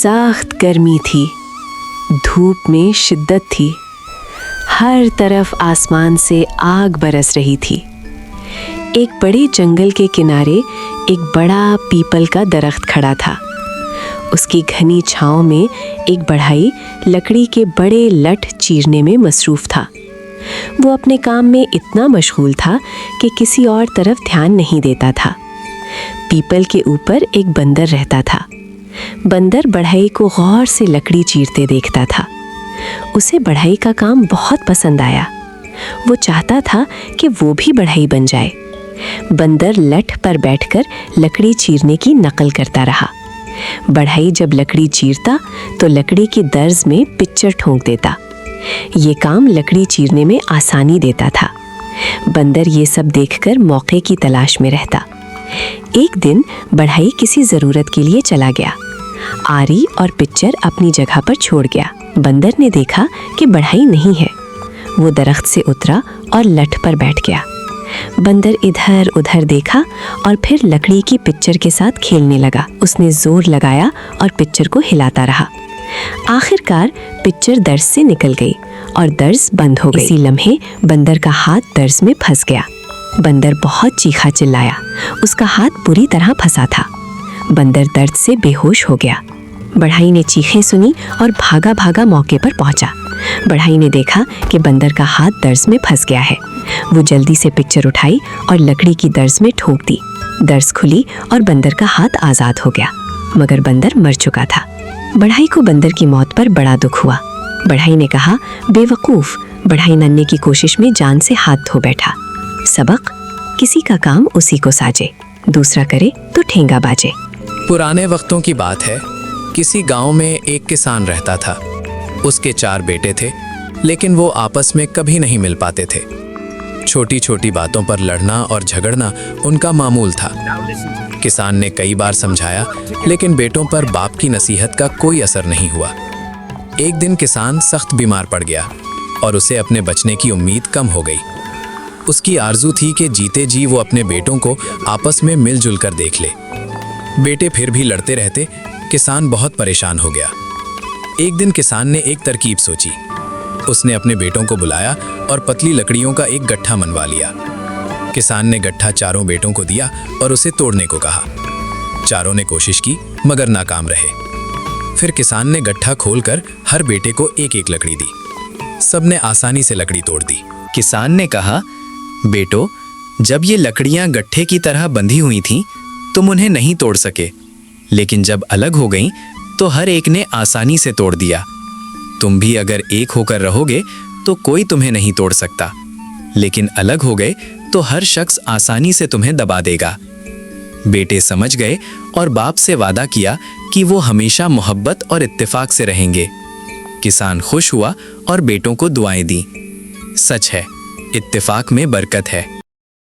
सख्त गर्मी थी, धूप में शिद्दत थी, हर तरफ आसमान से आग बरस रही थी। एक बड़े जंगल के किनारे एक बड़ा पीपल का दरख्त खड़ा था। उसकी घनी छांव में एक बढ़ई लकड़ी के बड़े लठ चीरने में मसरूफ था। वो अपने काम में इतना मशगूल था कि किसी और तरफ ध्यान नहीं देता था। पीपल के ऊपर एक बंदर रहता था। बंदर बढ़ई को गौर से लकड़ी चीरते देखता था। उसे बढ़ई का काम बहुत पसंद आया। वो चाहता था कि वो भी बढ़ई बन जाए। बंदर लठ पर बैठकर लकड़ी चीरने की नकल करता रहा। बढ़ई जब लकड़ी चीरता तो लकड़ी की दर्ज में पिक्चर ठोंक देता। ये काम लकड़ी चीरने में आसानी देता था। बंदर ये सब देखकर मौके की तलाश में रहता। एक दिन बढ़ई किसी ज़रूरत के लिए चला गया। आरी और पिक्चर अपनी जगह पर छोड़ गया। बंदर ने देखा कि बढ़ई नहीं है। वो दरख्त से उतरा और लठ पर बैठ गया। बंदर इधर उधर देखा और फिर लकड़ी की पिक्चर के साथ खेलने लगा। उसने जोर लगाया और पिक्चर को हिलाता रहा। आखिरकार पिक्चर दर्ज से निकल गई और दर्ज बंद हो गई। इसी लम्हे बंदर का हाथ दर्ज में फंस गया। बंदर बहुत चीखा चिल्लाया। उसका हाथ बुरी तरह फंसा था। बंदर दर्द से बेहोश हो गया। बढ़ई ने चीखें सुनी और भागा भागा मौके पर पहुंचा। बढ़ई ने देखा कि बंदर का हाथ दर्ज में फंस गया है। वो जल्दी से पिक्चर उठाई और लकड़ी की दर्ज में ठोक दी। दर्ज खुली और बंदर का हाथ आज़ाद हो गया, मगर बंदर मर चुका था। बढ़ई को बंदर की मौत पर बड़ा दुख हुआ। बढ़ई ने कहा, बेवकूफ़। बढ़ई नन्हे की कोशिश में जान से हाथ धो बैठा। सबक, किसी का काम उसी को साजे, दूसरा करे तो ठेंगा बाजे। पुराने वक्तों की बात है। किसी गांव में एक किसान रहता था। उसके 4 बेटे थे, लेकिन वो आपस में कभी नहीं मिल पाते थे। छोटी छोटी बातों पर लड़ना और झगड़ना उनका मामूल था। किसान ने कई बार समझाया, लेकिन बेटों पर बाप की नसीहत का कोई असर नहीं हुआ। एक दिन किसान सख्त बीमार पड़ गया और उसे अपने बचने की उम्मीद कम हो गई। उसकी आरजू थी कि जीते जी वो अपने बेटों को आपस में मिलजुल कर देख ले। बेटे फिर भी लड़ते रहते। किसान बहुत परेशान हो गया। एक दिन किसान ने एक तरकीब सोची। उसने अपने बेटों को बुलाया और पतली लकड़ियों का एक गट्ठा मनवा लिया। किसान ने गट्ठा चारों बेटों को दिया और उसे तोड़ने को कहा। चारों ने कोशिश की, मगर नाकाम रहे। फिर किसान ने गट्ठा खोलकर हर बेटे को एक एक लकड़ी दी। सबने आसानी से लकड़ी तोड़ दी। किसान ने कहा, बेटो, जब ये लकड़ियां गट्ठे की तरह बंधी हुई थीं, तुम उन्हें नहीं तोड़ सके, लेकिन जब अलग हो गईं, तो हर एक ने आसानी से तोड़ दिया। तुम भी अगर एक होकर रहोगे तो कोई तुम्हें नहीं तोड़ सकता, लेकिन अलग हो गए तो हर शख्स आसानी से तुम्हें दबा देगा। बेटे समझ गए और बाप से वादा किया कि वो हमेशा मोहब्बत और इत्तेफाक से रहेंगे। किसान खुश हुआ और बेटों को दुआएं दी। सच है, इत्तेफाक में बरकत है।